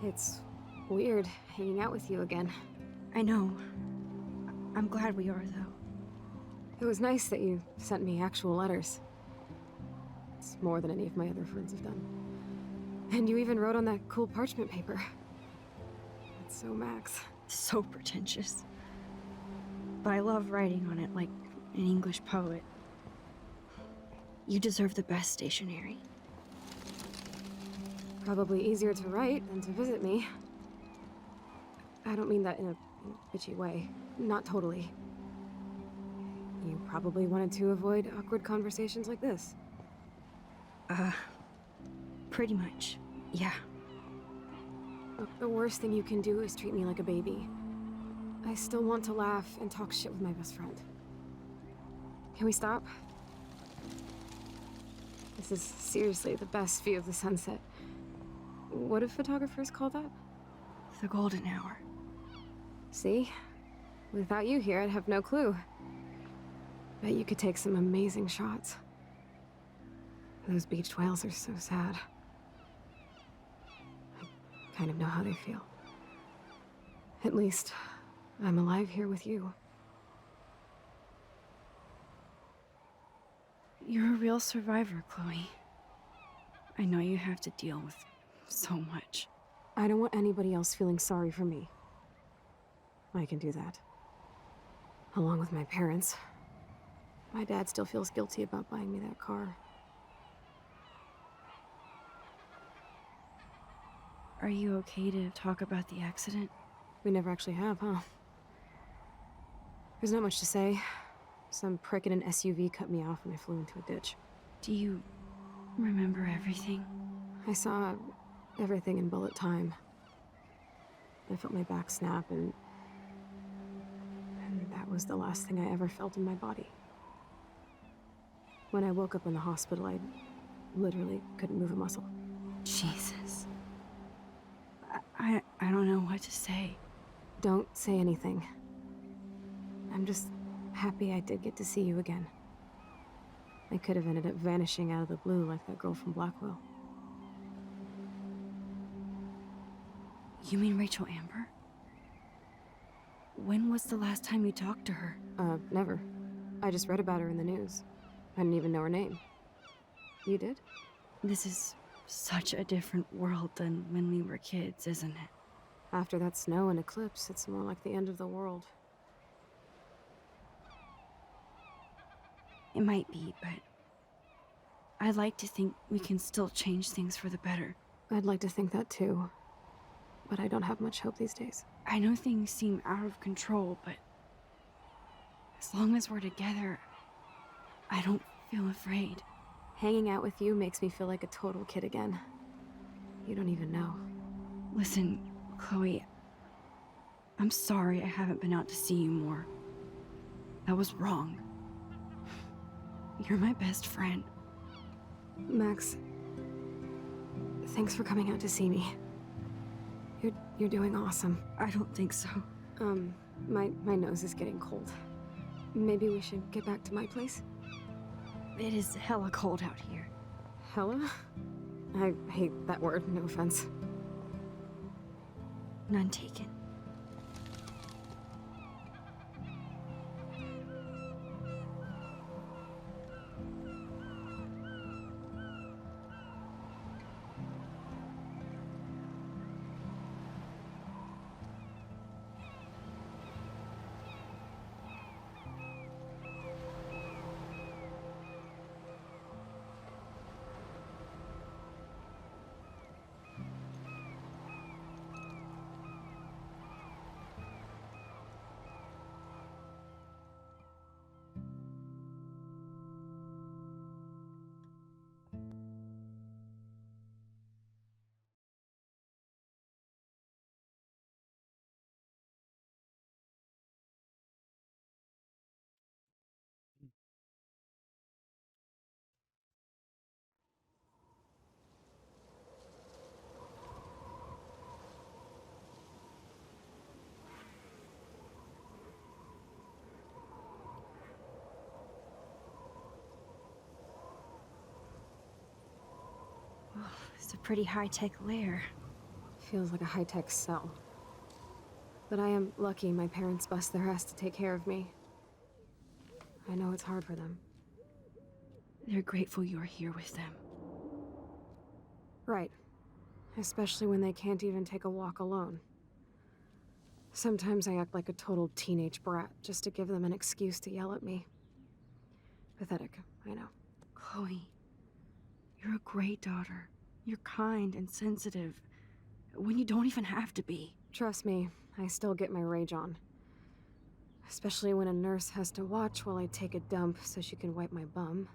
It's weird hanging out with you again. I know. I'm glad we are, though. It was nice that you sent me actual letters. It's more than any of my other friends have done. And you even wrote on that cool parchment paper. It's so Max. So pretentious. But I love writing on it like an English poet. You deserve the best stationery. Probably easier to write than to visit me. I don't mean that in a bitchy way. Not totally. You probably wanted to avoid awkward conversations like this. Pretty much, yeah. Look, the worst thing you can do is treat me like a baby. I still want to laugh and talk shit with my best friend. Can we stop? This is seriously the best view of the sunset. What do photographers call that? The golden hour. See? Without you here, I'd have no clue. Bet you could take some amazing shots. Those beached whales are so sad. I kind of know how they feel. At least, I'm alive here with you. You're a real survivor, Chloe. I know you have to deal with so much. I don't want anybody else feeling sorry for me. I can do that. Along with my parents. My dad still feels guilty about buying me that car. Are you okay to talk about the accident? We never actually have, huh? There's not much to say. Some prick in an SUV cut me off and I flew into a ditch. Do you remember everything? I saw everything in bullet time. I felt my back snap and that was the last thing I ever felt in my body. When I woke up in the hospital, I literally couldn't move a muscle. Jesus. I don't know what to say. Don't say anything. I'm just happy I did get to see you again. I could have ended up vanishing out of the blue like that girl from Blackwell. You mean Rachel Amber? When was the last time you talked to her? Never. I just read about her in the news. I didn't even know her name. You did? This is such a different world than when we were kids, isn't it? After that snow and eclipse, it's more like the end of the world. It might be, but I'd like to think we can still change things for the better. I'd like to think that too. But I don't have much hope these days. I know things seem out of control, but as long as we're together, I don't feel afraid. Hanging out with you makes me feel like a total kid again. You don't even know. Listen, Chloe, I'm sorry I haven't been out to see you more. That was wrong. You're my best friend. Max, thanks for coming out to see me. You're doing awesome. I don't think so. My nose is getting cold. Maybe we should get back to my place? It is hella cold out here. Hella? I hate that word, no offense. None taken. It's a pretty high-tech lair. Feels like a high-tech cell. But I am lucky my parents bust their ass to take care of me. I know it's hard for them. They're grateful you're here with them. Right. Especially when they can't even take a walk alone. Sometimes I act like a total teenage brat just to give them an excuse to yell at me. Pathetic, I know. Chloe, you're a great daughter. You're kind and sensitive when you don't even have to be. Trust me, I still get my rage on. Especially when a nurse has to watch while I take a dump so she can wipe my bum.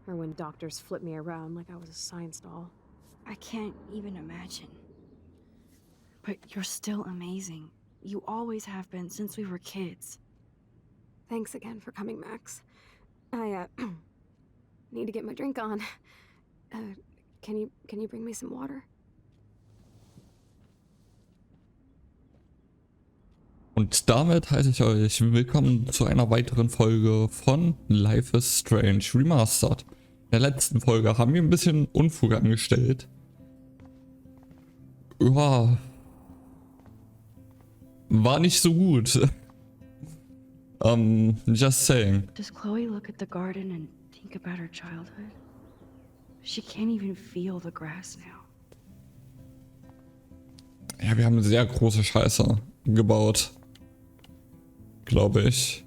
Or when doctors flip me around like I was a science doll. I can't even imagine. But you're still amazing. You always have been since we were kids. Thanks again for coming, Max. I, need to get my drink on. Can you bring me some water? Und damit heiße ich euch willkommen zu einer weiteren Folge von Life is Strange Remastered. In der letzten Folge haben wir ein bisschen Unfug angestellt. Ja, war nicht so gut. Just saying. Does Chloe look at the garden and think about her childhood? She can't even feel the grass now. Ja, wir haben eine sehr große Scheiße gebaut. Glaube ich.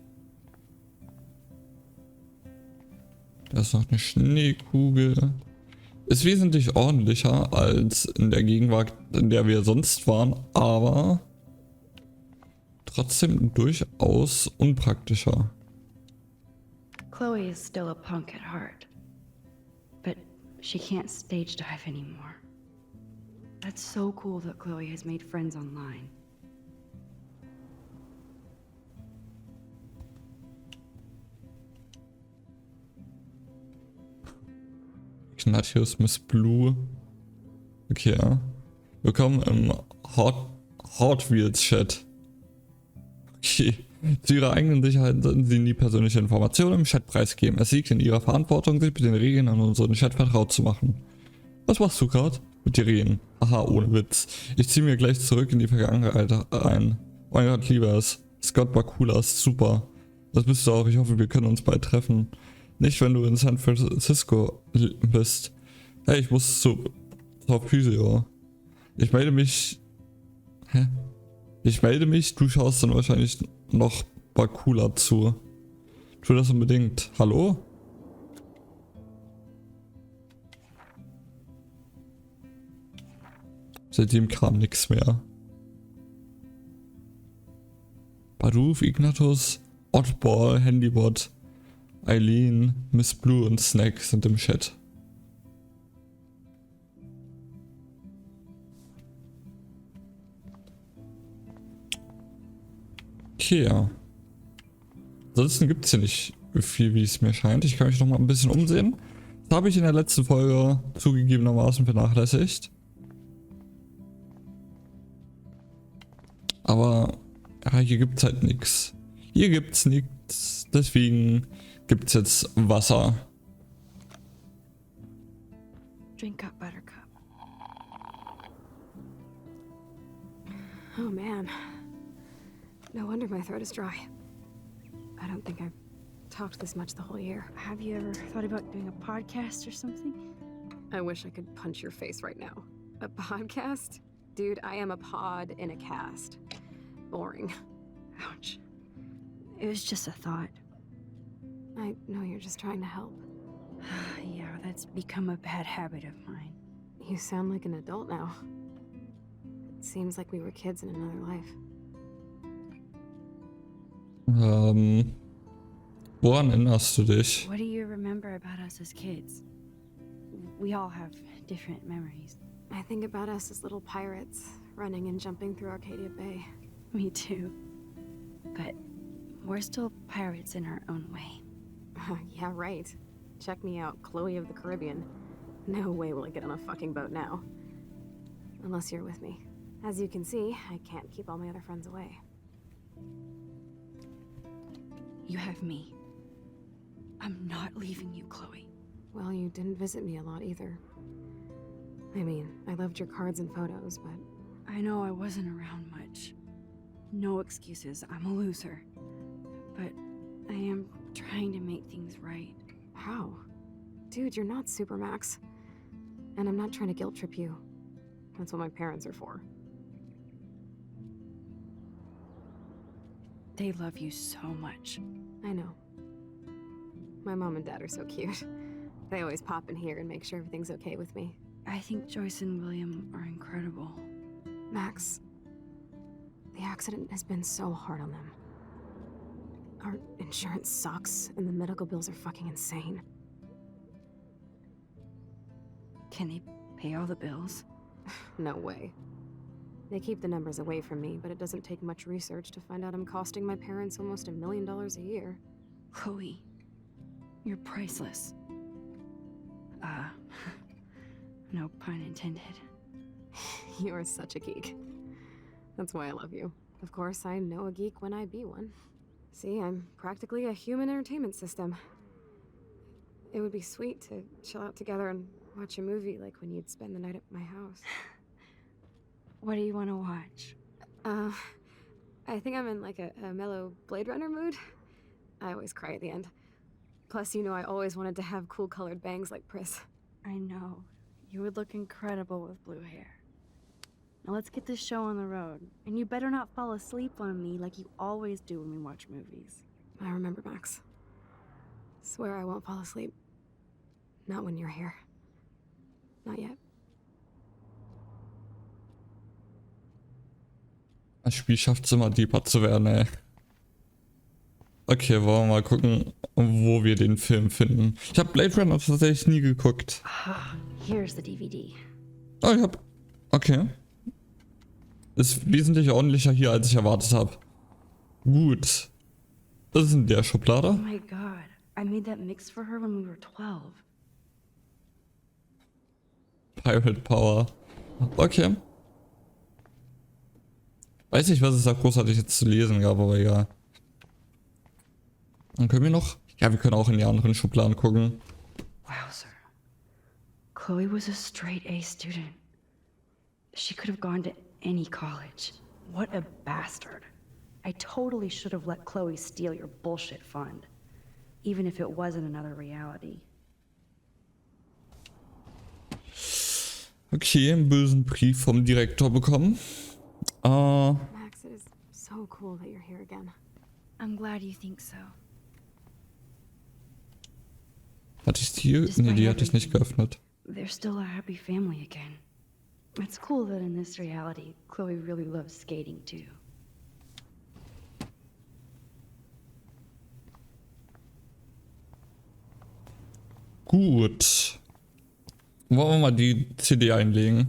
Da ist noch eine Schneekugel. Ist wesentlich ordentlicher als in der Gegenwart, in der wir sonst waren, aber trotzdem durchaus unpraktischer. Chloe is still a punk at heart, but she can't stage dive anymore. That's so cool that Chloe has made friends online. Ignatius Miss Blue. Okay, ja. Willkommen im Hot Wheels Chat. Okay. Zu ihrer eigenen Sicherheit sollten sie nie persönliche Informationen im Chat preisgeben. Es liegt in ihrer Verantwortung, sich mit den Regeln an unseren Chat vertraut zu machen. Was machst du gerade? Mit dir reden. Aha, ohne Witz. Ich ziehe mir gleich zurück in die Vergangenheit ein. Oh mein Gott, lieber es. Scott war cooler, ist super. Das bist du auch. Ich hoffe, wir können uns bald treffen. Nicht, wenn du in San Francisco bist. Hey, ich muss zur Physio. Ich melde mich. Hä? Ich melde mich, du schaust dann wahrscheinlich noch cooler zu. Tu das unbedingt. Hallo? Seitdem kam nichts mehr. Baruf, Ignatius, Oddball, Handybot, Eileen, Miss Blue und Snack sind im Chat. Okay, ja. Ansonsten gibt es hier nicht viel, wie es mir scheint. Ich kann mich noch mal ein bisschen umsehen. Das habe ich in der letzten Folge zugegebenermaßen vernachlässigt. Aber ja, hier gibt es halt nichts. Hier gibt es nichts. Deswegen gibt es jetzt Wasser. Drink up, Buttercup. Oh man. No wonder my throat is dry. I don't think I've talked this much the whole year. Have you ever thought about doing a podcast or something? I wish I could punch your face right now. A podcast? Dude, I am a pod in a cast. Boring. Ouch. It was just a thought. I know you're just trying to help. Yeah, that's become a bad habit of mine. You sound like an adult now. It seems like we were kids in another life. Woran erinnerst du dich? What do you remember about us as kids? We all have different memories. I think about us as little pirates, running and jumping through Arcadia Bay. Me too. But we're still pirates in our own way. Yeah, right. Check me out, Chloe of the Caribbean. No way will I get on a fucking boat now. Unless you're with me. As you can see, I can't keep all my other friends away. You have me. I'm not leaving you, Chloe. Well, you didn't visit me a lot either. I mean, I loved your cards and photos, but I know I wasn't around much. No excuses, I'm a loser. But I am trying to make things right. How? Dude, you're not Supermax. And I'm not trying to guilt trip you. That's what my parents are for. They love you so much. I know. My mom and dad are so cute. They always pop in here and make sure everything's okay with me. I think Joyce and William are incredible. Max, the accident has been so hard on them. Our insurance sucks, and the medical bills are fucking insane. Can they pay all the bills? No way. They keep the numbers away from me, but it doesn't take much research to find out I'm costing my parents almost $1 million a year. Chloe, you're priceless. No pun intended. You're such a geek. That's why I love you. Of course, I know a geek when I be one. See, I'm practically a human entertainment system. It would be sweet to chill out together and watch a movie like when you'd spend the night at my house. What do you want to watch? I think I'm in like a mellow Blade Runner mood. I always cry at the end. Plus, you know I always wanted to have cool colored bangs like Pris. I know. You would look incredible with blue hair. Now let's get this show on the road. And you better not fall asleep on me like you always do when we watch movies. I remember, Max. Swear I won't fall asleep. Not when you're here. Not yet. Das Spiel schafft es immer deeper zu werden, ey. Okay, wollen wir mal gucken, wo wir den Film finden. Ich habe Blade Runner tatsächlich nie geguckt. Here's the DVD. Oh, ich hab... Okay. Ist wesentlich ordentlicher hier, als ich erwartet habe. Gut. Das ist in der Oh Schublade. my god. I made that mix for her when we were 12. Pirate Power. Okay. Weiß nicht, was es da großartig jetzt zu lesen gab, aber egal. Dann können wir noch... Ja, wir können auch in die anderen Schubladen gucken. Wow, sir. Chloe was a straight A student. She could have gone to any college. What a bastard. I totally should have let Chloe steal your bullshit fund. Even if it wasn't another reality. Okay, einen bösen Brief vom Direktor bekommen. Max, it is so cool that you're here again. I'm glad you think so. Hatte ich die hier? Nee, die hatte ich nicht geöffnet. They're still a happy family again. It's cool that in this reality, Chloe really loves skating too. Gut. Wollen wir mal die CD einlegen?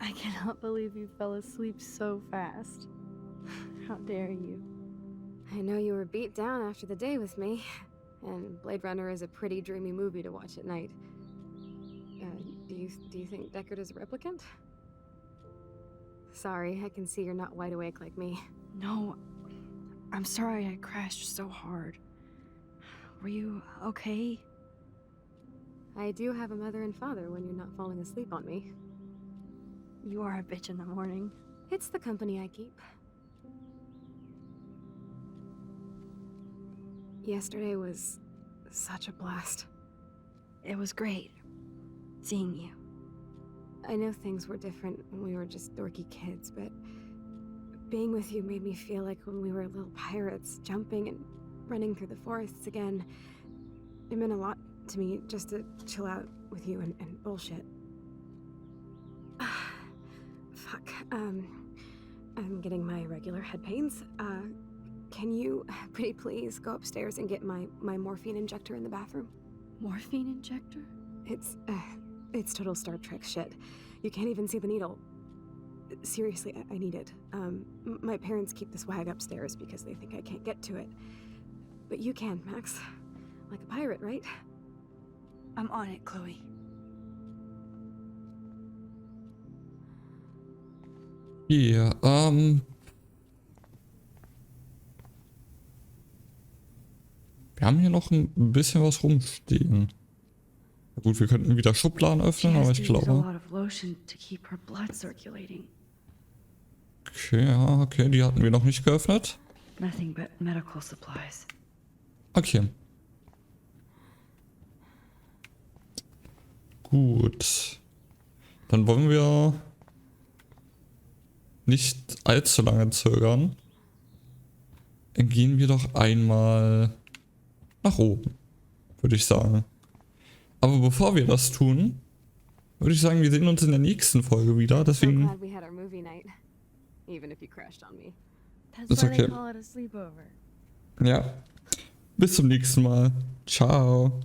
I cannot believe you fell asleep so fast. How dare you? I know you were beat down after the day with me, and Blade Runner is a pretty dreamy movie to watch at night. Do you think Deckard is a replicant? Sorry, I can see you're not wide awake like me. No, I'm sorry I crashed so hard. Were you okay? I do have a mother and father when you're not falling asleep on me. You are a bitch in the morning. It's the company I keep. Yesterday was such a blast. It was great seeing you. I know things were different when we were just dorky kids, but being with you made me feel like when we were little pirates, jumping and running through the forests again. It meant a lot to me just to chill out with you and bullshit. Fuck, I'm getting my regular head pains. Can you, pretty please, go upstairs and get my morphine injector in the bathroom? Morphine injector? It's total Star Trek shit. You can't even see the needle. Seriously, I need it. My parents keep the swag upstairs because they think I can't get to it. But you can, Max. Like a pirate, right? I'm on it, Chloe. Ja, wir haben hier noch ein bisschen was rumstehen. Na gut, wir könnten wieder Schubladen öffnen, aber ich glaube... Okay, ja, okay, die hatten wir noch nicht geöffnet. Nothing but medical supplies. Okay. Gut. Dann wollen wir nicht allzu lange zögern. Dann gehen wir doch einmal nach oben, würde ich sagen. Aber bevor wir das tun, würde ich sagen, wir sehen uns in der nächsten Folge wieder. Deswegen... So glad we had our movie night, even if you crashed on me. That's okay. Call it a sleepover. Ja. Bis zum nächsten Mal. Ciao.